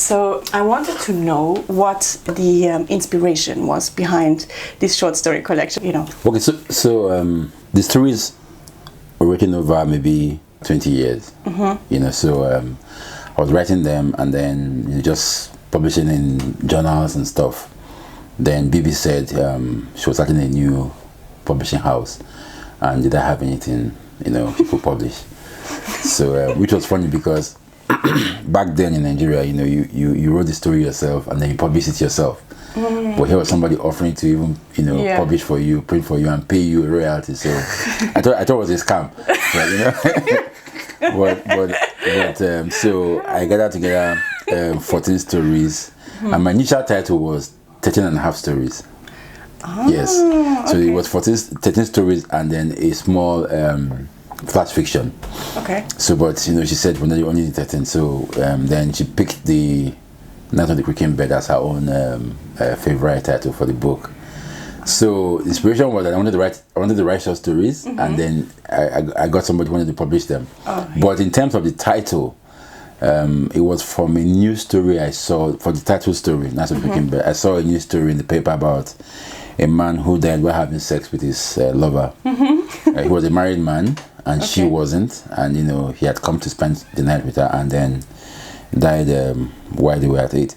So I wanted to know what the inspiration was behind this short story collection. Okay, so the stories were written over maybe 20 years. So I was writing them and then just publishing in journals and stuff. Then Bibi said she was starting a new publishing house, and did I have anything people publish? So which was funny because back then in Nigeria, you wrote the story yourself and then you publish it yourself. But here was somebody offering to even publish for you, print for you, and pay you a royalty. So I thought it was a scam, but so I gathered together 14 stories, and my initial title was 13 and a half stories. Yes, so it was 13 stories and then a small flash fiction. Okay. So, but she said when you only need 13. So then she picked the Night on the Creaking Bed as her own favorite title for the book. So the inspiration was that I wanted to write short stories, and then I got somebody who wanted to publish them. But in terms of the title, it was from a news story I saw for the title story. Night on the Creaking Bed. I saw a news story in the paper about a man who died while having sex with his lover. He was a married man, and she wasn't, and he had come to spend the night with her, and then died while they were at it.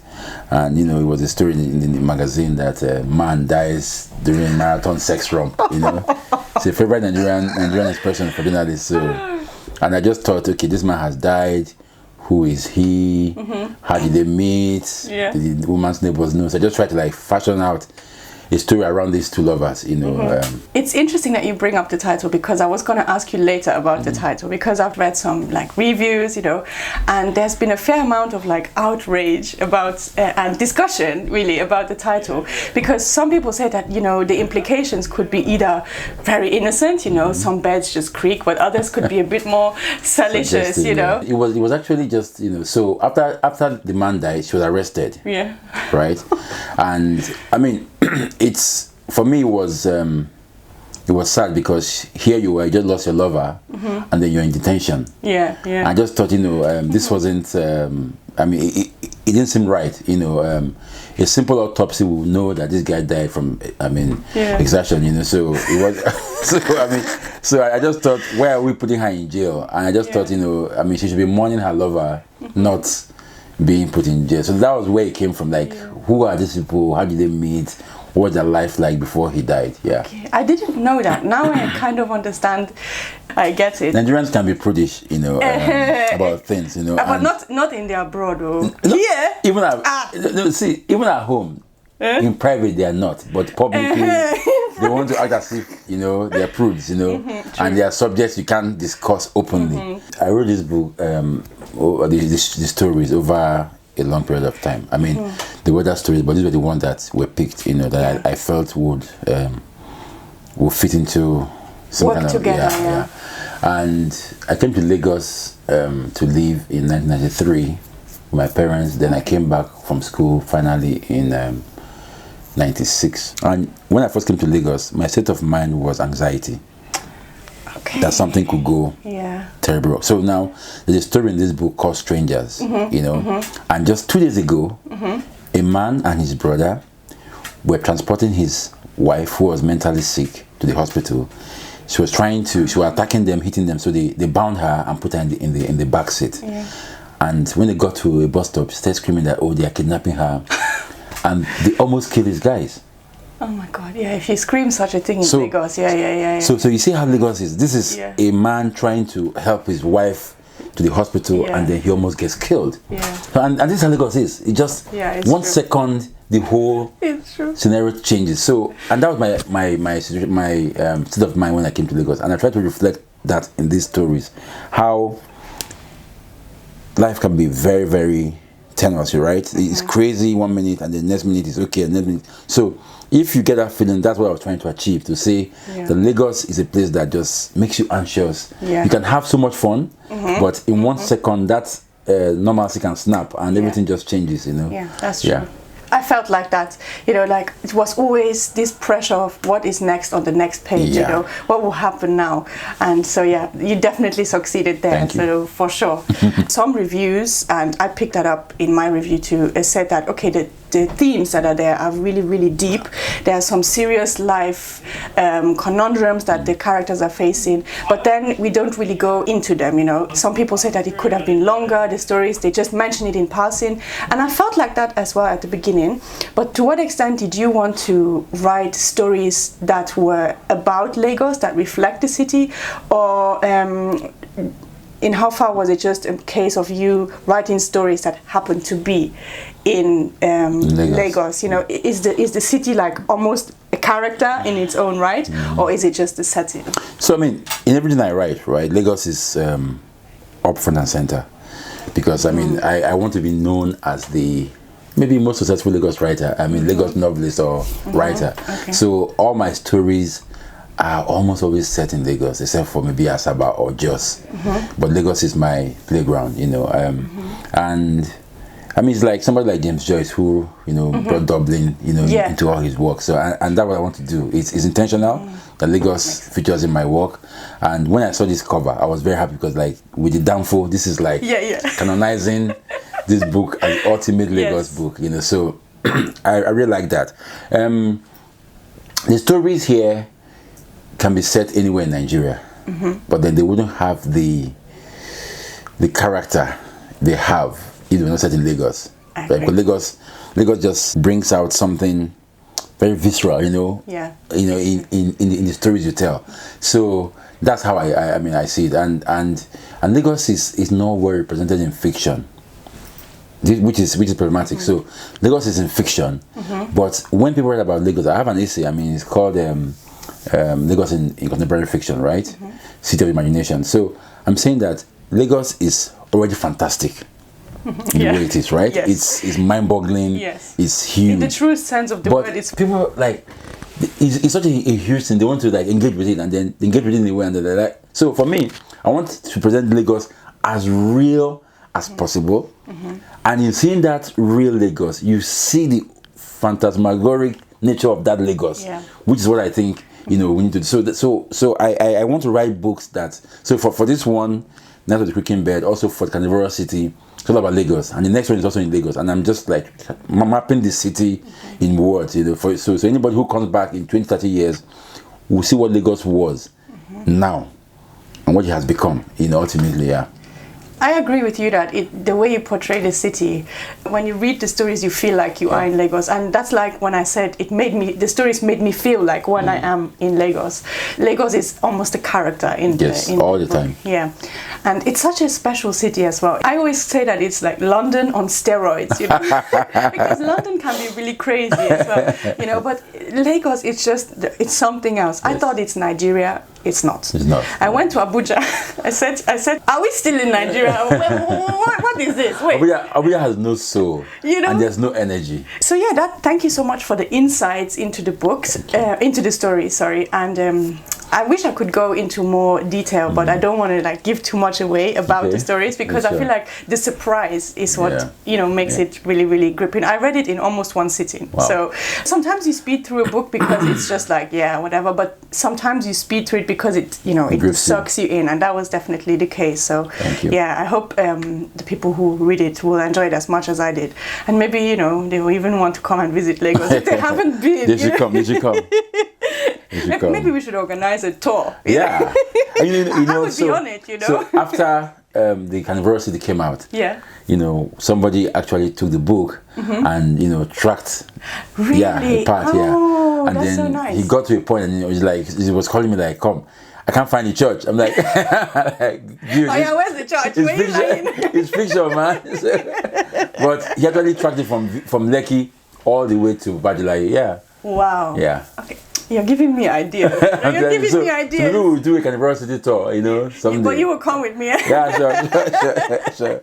And it was a story in the magazine that a man dies during marathon sex romp. It's a favorite Nigerian expression for journalists. So, and I just thought, okay, this man has died. Who is he? How did they meet? Yeah. Did the woman's neighbors know? So I just tried to fashion out a story around these two lovers, It's interesting that you bring up the title, because I was going to ask you later about the title, because I've read some reviews, and there's been a fair amount of outrage about and discussion really about the title, because some people say that the implications could be either very innocent, some beds just creak, but others could be a bit more salacious, Yeah. It was actually just so after the man died, she was arrested. Yeah. Right, and I mean. It's for me. It was sad because here you were, you just lost your lover, and then you're in detention. Yeah. I just thought, this wasn't. I mean, it didn't seem right. A simple autopsy will know that this guy died from. Exertion. So it was. So I just thought, why are we putting her in jail? And I just thought, she should be mourning her lover, not being put in jail. So that was where it came from. Who are these people? How did they meet? What was their life like before he died? Yeah. Okay. I didn't know that. Now I kind of understand. I get it. Nigerians can be prudish, about things, But not in their abroad, though. Yeah. Even even at home, in private they are not, but publicly they want to act as if they are prudes, and they are subjects you can't discuss openly. I wrote this book, the stories over a long period of time. I mean, there were other stories, but these were the ones that were picked, that I felt would fit into some work kind of together. Yeah. And I came to Lagos to live in 1993 with my parents. Then I came back from school finally in 96. And when I first came to Lagos, my state of mind was anxiety. Okay. That something could go terrible. So now there's a story in this book called Strangers, and just 2 days ago, a man and his brother were transporting his wife, who was mentally sick, to the hospital. She was attacking them, hitting them, so they bound her and put her in the back seat. Yeah. And when they got to a bus stop, she started screaming that, they are kidnapping her. And they almost killed these guys. Oh my God, yeah, if you scream such a thing in Lagos, yeah. So you see how Lagos is. This is a man trying to help his wife to the hospital, and then he almost gets killed. Yeah. And this is how Lagos is. It just, one second, the whole scenario changes. So, and that was my state of mind when I came to Lagos. And I tried to reflect that in these stories. How life can be very, very tenuous, right? It's crazy 1 minute, and the next minute is okay, and next minute. So, if you get that feeling, that's what I was trying to achieve, to say that Lagos is a place that just makes you anxious. Yeah. You can have so much fun, but in 1 second, that normalcy can snap and everything just changes, Yeah, that's true. I felt like that, like it was always this pressure of what is next on the next page, what will happen now. And so, yeah, you definitely succeeded there. Thank you. So for sure. Some reviews, and I picked that up in my review too, said that, okay, the themes that are there are really, really deep. There are some serious life conundrums that the characters are facing, but then we don't really go into them, Some people say that it could have been longer, the stories, they just mention it in passing. And I felt like that as well at the beginning. But to what extent did you want to write stories that were about Lagos, that reflect the city? Or in how far was it just a case of you writing stories that happen to be in Lagos? Is the city like almost a character in its own right, or is it just the setting? So I mean, in everything I write, right, Lagos is up front and center, because I mean, I want to be known as the maybe most successful Lagos writer. I mean, Lagos novelist or writer. Okay. So all my stories are almost always set in Lagos, except for maybe Asaba or Jos. But Lagos is my playground, and I mean, it's like somebody like James Joyce who, brought Dublin, into all his work. So, and that's what I want to do. It's intentional that Lagos features in my work. And when I saw this cover, I was very happy, because like with the downfall, this is like canonizing this book as ultimate Lagos book, So I really like that. The stories here can be set anywhere in Nigeria, but then they wouldn't have the character they have if they're not set in Lagos. Right? Because Lagos just brings out something very visceral, in the stories you tell. So that's how I see it, and Lagos is not well represented in fiction, which is problematic. So Lagos is in fiction, but when people write about Lagos, I have an essay. I mean, it's called Lagos in contemporary fiction, right? City of Imagination. So I'm saying that Lagos is already fantastic in the way it is, right? Yes. It's mind-boggling. Yes. It's huge. In the truest sense of the word, it's people like it's such a huge thing. They want to like engage with it, and then they engage with it in the way, and they're like. So for me, I want to present Lagos as real as possible, and in seeing that real Lagos, you see the phantasmagoric nature of that Lagos, which is what I think we need to do. So I want to write books that. So for this one, Night of the Creaking Bed, also for Carnivorous City, it's all about Lagos, and the next one is also in Lagos, and I'm just like mapping the city in words, so anybody who comes back in 20-30 years will see what Lagos was now and what it has become, ultimately. I agree with you that the way you portray the city, when you read the stories, you feel like you are in Lagos, and that's like when I said the stories made me feel like when I am in Lagos. Lagos is almost a character in all the time. Yeah, and it's such a special city as well. I always say that it's like London on steroids, because London can be really crazy as well, But Lagos, it's something else. Yes. I thought it's Nigeria. It's not. It's not. I went to Abuja. I said, are we still in Nigeria? What is this? Wait. Abuja has no soul, and there's no energy. So thank you so much for the insights into the books, into the story. Sorry, and I wish I could go into more detail, but I don't want to give too much away about the stories, because I feel like the surprise is what makes it really, really gripping. I read it in almost one sitting. Wow. So sometimes you speed through a book because it's just whatever, but sometimes you speed through it because it it sucks you in, and that was definitely the case. So thank you. I hope the people who read it will enjoy it as much as I did, and maybe they will even want to come and visit Lagos if they haven't been. They should come. Maybe we should organize a tour. Yeah, I would be on it. So after the Carnivorous City came out, somebody actually took the book and tracked the part, and that's then so nice. He got to a point and he was calling me like, "Come, I can't find the church." I'm like, dude, where's the church? Where you lying? It's fiction, man. But he actually tracked it from Lekki all the way to Badulai. Yeah. Wow. Yeah. Okay. You're giving me ideas. You're giving me ideas. Maybe we'll do a Carnivorous City tour, someday. But you will come with me. Yeah, sure.